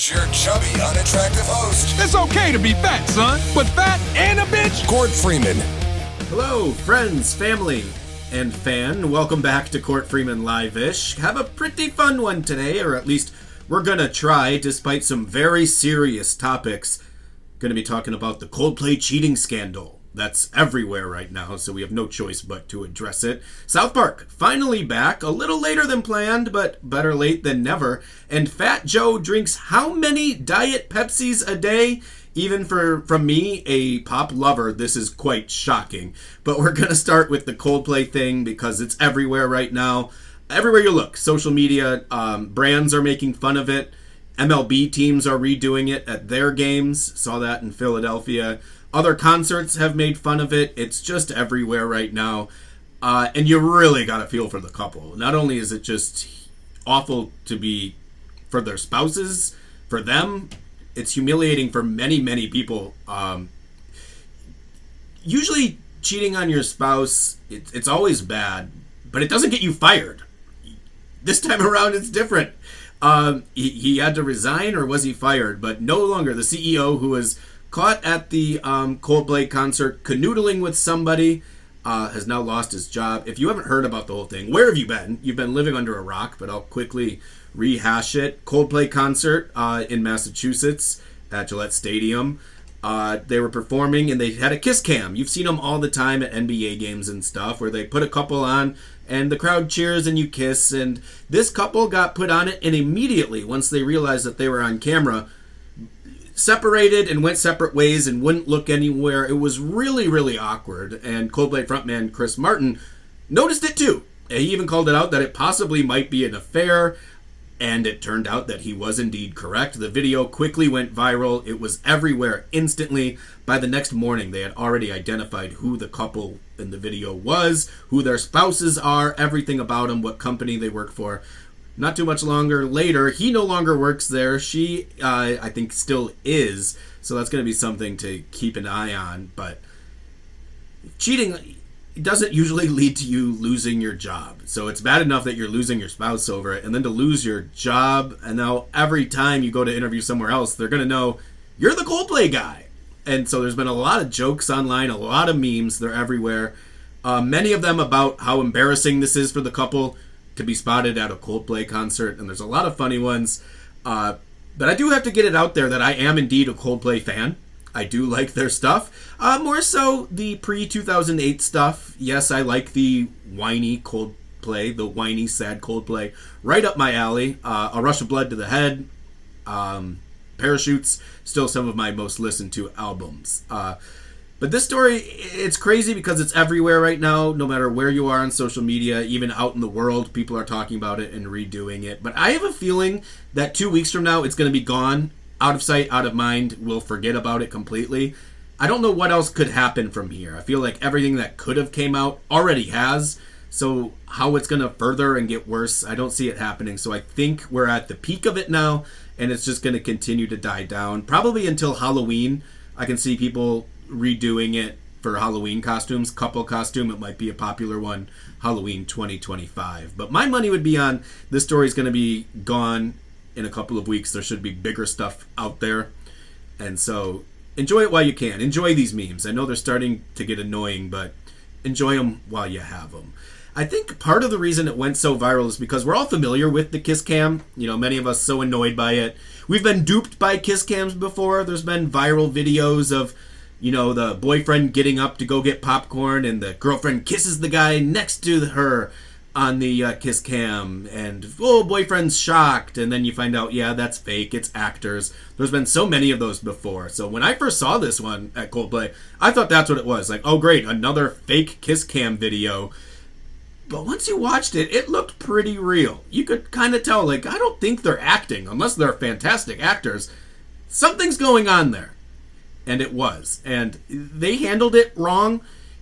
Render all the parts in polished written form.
Here's your chubby, unattractive host. It's okay to be fat, son, but fat and a bitch? Cort Freeman. Hello, friends, family, and fan. Welcome back to Cort Freeman Live-ish. Have a pretty fun one today, or at least we're gonna try, despite some very serious topics. Gonna be talking about the Coldplay cheating scandal. That's everywhere right now, so we have no choice but to address it. South Park, finally back, a little later than planned, but better late than never. And Fat Joe drinks how many Diet Pepsis a day? Even from me, a pop lover, this is quite shocking. But we're going to start with the Coldplay thing because it's everywhere right now. Everywhere you look, social media, brands are making fun of it. MLB teams are redoing it at their games. Saw that in Philadelphia. Other concerts have made fun of it. It's just everywhere right now. And you really got to feel for the couple. Not only is it just awful to be for their spouses, for them, it's humiliating for many, many people. Usually cheating on your spouse, it's always bad, but it doesn't get you fired. This time around, it's different. He had to resign, or was he fired? But no longer. The CEO, who was caught at the Coldplay concert canoodling with somebody, has now lost his job. If you haven't heard about the whole thing, where have you been? You've been living under a rock, but I'll quickly rehash it. Coldplay concert in Massachusetts at Gillette Stadium. They were performing and they had a kiss cam. You've seen them all the time at NBA games and stuff, where they put a couple on and the crowd cheers and you kiss. And this couple got put on it, and immediately, once they realized that they were on camera, separated and went separate ways and wouldn't look anywhere. It was really, really awkward. And Coldplay frontman Chris Martin noticed it too. He even called it out that it possibly might be an affair. And it turned out that he was indeed correct. The video quickly went viral. It was everywhere instantly. By the next morning, they had already identified who the couple in the video was, who their spouses are, everything about them, what company they work for. Not too much longer later, he no longer works there. She, I think, still is. So that's going to be something to keep an eye on. But cheating doesn't usually lead to you losing your job. So it's bad enough that you're losing your spouse over it, and then to lose your job, and now every time you go to interview somewhere else, they're going to know you're the Coldplay guy. And so there's been a lot of jokes online, a lot of memes. They're everywhere. Many of them about how embarrassing this is for the couple to be spotted at a Coldplay concert, and there's a lot of funny ones. But I do have to get it out there that I am indeed a Coldplay fan. I do like their stuff. More so the pre-2008 stuff. Yes, I like the whiny Coldplay, the whiny, sad Coldplay. Right up my alley. A Rush of Blood to the Head. Parachutes. Still some of my most listened to albums. But this story, it's crazy because it's everywhere right now, no matter where you are on social media, even out in the world, people are talking about it and redoing it. But I have a feeling that 2 weeks from now, it's going to be gone. Out of sight, out of mind. We'll forget about it completely. I don't know what else could happen from here. I feel like everything that could have came out already has. So how it's going to further and get worse, I don't see it happening. So I think we're at the peak of it now, and it's just going to continue to die down. Probably until Halloween. I can see people redoing it for Halloween costumes. Couple costume, it might be a popular one. Halloween 2025. But my money would be on this story's going to be gone in a couple of weeks. There should be bigger stuff out there. And so enjoy it while you can. Enjoy these memes. I know they're starting to get annoying, but enjoy them while you have them. I think part of the reason it went so viral is because we're all familiar with the kiss cam. You know, many of us so annoyed by it. We've been duped by kiss cams before. There's been viral videos of, you know, the boyfriend getting up to go get popcorn and the girlfriend kisses the guy next to her on the kiss cam, and boyfriend's shocked, and then you find out, yeah, that's fake, it's actors. There's been so many of those before. So when I first saw this one at Coldplay, I thought that's what it was. Like, oh great, another fake kiss cam video. But once you watched it, it looked pretty real. You could kind of tell, like, I don't think they're acting, unless they're fantastic actors. Something's going on there. And it was. And they handled it wrong.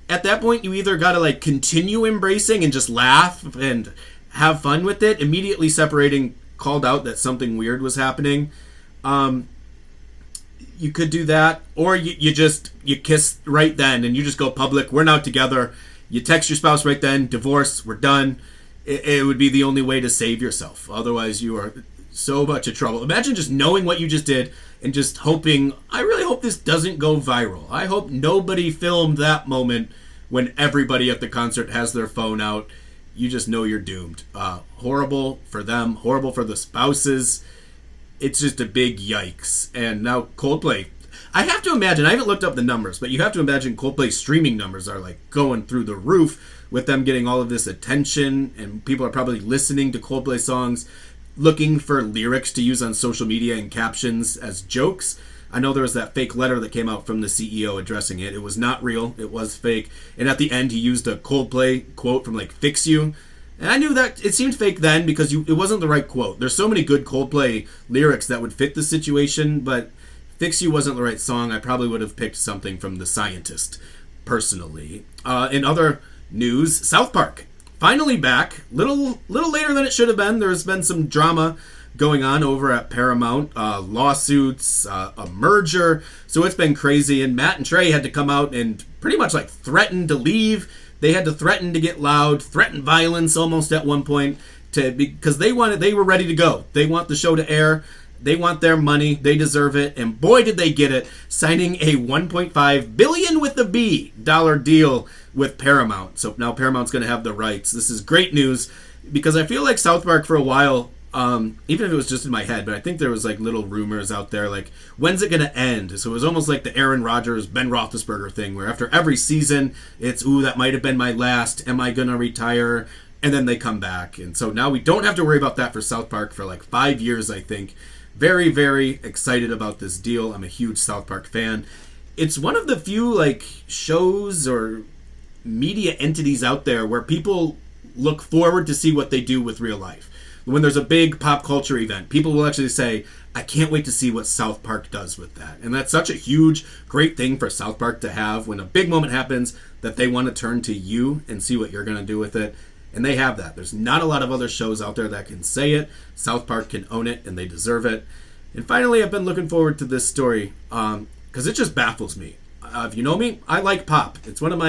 At that point, you either got to, like, continue embracing and just laugh and have fun with it. Immediately separating, called out that something weird was happening. You could do that. Or you kiss right then and you just go public. We're now together. You text your spouse right then. Divorce. We're done. It would be the only way to save yourself. Otherwise, you are so much trouble. Imagine just knowing what you just did and just hoping, I really hope this doesn't go viral. I hope nobody filmed that moment when everybody at the concert has their phone out. You just know you're doomed. Horrible for them, horrible for the spouses. It's just a big yikes. And now Coldplay, I have to imagine, I haven't looked up the numbers, but you have to imagine Coldplay's streaming numbers are like going through the roof with them getting all of this attention, and people are probably listening to Coldplay songs, looking for lyrics to use on social media and captions as jokes. I know there was that fake letter that came out from the CEO addressing it. It was not real. It was fake. And at the end, he used a Coldplay quote from like Fix You. And I knew that it seemed fake then because it wasn't the right quote. There's so many good Coldplay lyrics that would fit the situation, but Fix You wasn't the right song. I probably would have picked something from The Scientist, personally. In other news, South Park. Finally back. Little later than it should have been. There's been some drama going on over at Paramount. Lawsuits, a merger. So it's been crazy. And Matt and Trey had to come out and pretty much like threaten to leave. They had to threaten to get loud, threaten violence almost at one point, because they were ready to go. They want the show to air. They want their money. They deserve it. And boy, did they get it, signing a $1.5 billion with a B deal with Paramount. So now Paramount's going to have the rights. This is great news because I feel like South Park for a while, even if it was just in my head, but I think there was like little rumors out there like, when's it going to end? So it was almost like the Aaron Rodgers, Ben Roethlisberger thing where after every season, it's, ooh, that might have been my last. Am I going to retire? And then they come back. And so now we don't have to worry about that for South Park for like 5 years, I think. Very, very excited about this deal. I'm a huge South Park fan. It's one of the few like shows or media entities out there where people look forward to see what they do with real life. When there's a big pop culture event, people will actually say, I can't wait to see what South Park does with that. And that's such a huge, great thing for South Park to have when a big moment happens that they want to turn to you and see what you're going to do with it. And they have that. There's not a lot of other shows out there that can say it. South Park can own it, and they deserve it. And finally, I've been looking forward to this story because it just baffles me. If you know me, I like pop. It's one of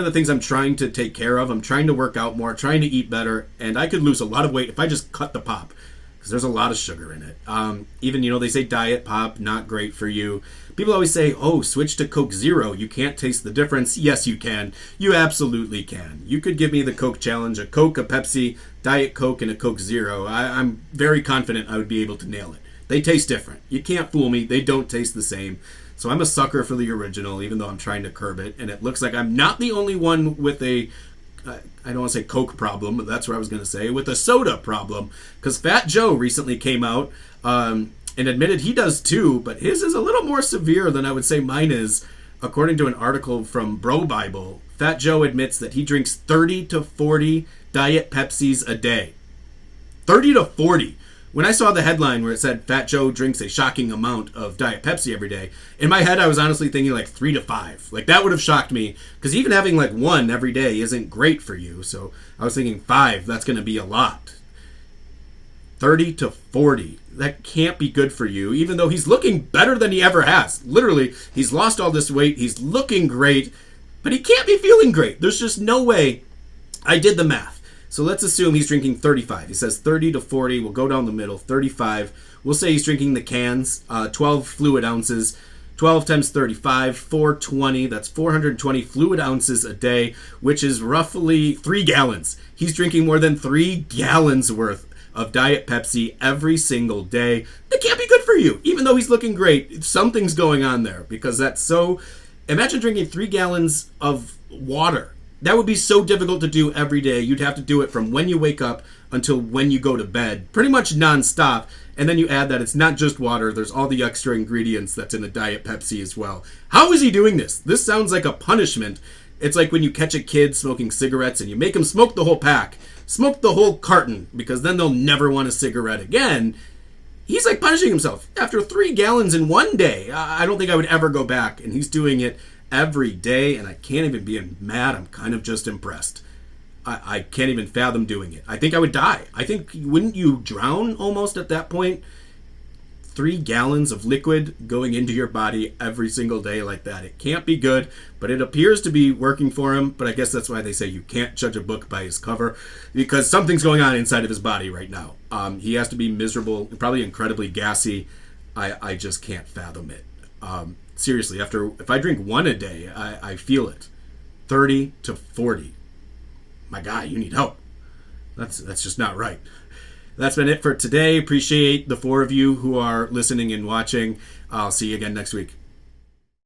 the things I'm trying to take care of. I'm trying to work out more, trying to eat better, and I could lose a lot of weight if I just cut the pop because there's a lot of sugar in it. Even, they say diet pop, not great for you. People always say, oh, switch to Coke Zero. You can't taste the difference. Yes, you can. You absolutely can. You could give me the Coke challenge, a Coke, a Pepsi, Diet Coke, and a Coke Zero. I'm very confident I would be able to nail it. They taste different. You can't fool me. They don't taste the same. So I'm a sucker for the original, even though I'm trying to curb it. And it looks like I'm not the only one with a, I don't want to say Coke problem, but that's what I was going to say, with a soda problem. Because Fat Joe recently came out and admitted he does too, but his is a little more severe than I would say mine is. According to an article from Bro Bible, Fat Joe admits that he drinks 30 to 40 Diet Pepsis a day. 30 to 40. When I saw the headline where it said Fat Joe drinks a shocking amount of Diet Pepsi every day, in my head I was honestly thinking like 3 to 5. Like that would have shocked me, because even having like one every day isn't great for you. So I was thinking 5, that's going to be a lot. 30 to 40. That can't be good for you, even though he's looking better than he ever has. Literally, he's lost all this weight. He's looking great, but he can't be feeling great. There's just no way. I did the math. So let's assume he's drinking 35. He says 30 to 40. We'll go down the middle. 35. We'll say he's drinking the cans, 12 fluid ounces. 12 times 35, 420. That's 420 fluid ounces a day, which is roughly 3 gallons. He's drinking more than 3 gallons worth of Diet Pepsi every single day. That can't be good for you, even though he's looking great. Something's going on there, because that's so... Imagine drinking 3 gallons of water. That would be so difficult to do every day. You'd have to do it from when you wake up until when you go to bed, pretty much nonstop. And then you add that it's not just water, there's all the extra ingredients that's in a Diet Pepsi as well. How is he doing this? This sounds like a punishment. It's like when you catch a kid smoking cigarettes and you make him smoke the whole pack. Smoke the whole carton, because then they'll never want a cigarette again. He's like punishing himself. After 3 gallons in one day, I don't think I would ever go back. And he's doing it every day, and I can't even be mad. I'm kind of just impressed. I can't even fathom doing it. I think I would die. I think, wouldn't you drown almost at that point? 3 gallons of liquid going into your body every single day like that. It can't be good, but it appears to be working for him. But I guess that's why they say you can't judge a book by his cover, because something's going on inside of his body right now. He has to be miserable, probably incredibly gassy. I just can't fathom it. Seriously, if I drink 1 a day, I feel it. 30 to 40. My guy, you need help. That's just not right. That's been it for today. Appreciate the 4 of you who are listening and watching. I'll see you again next week.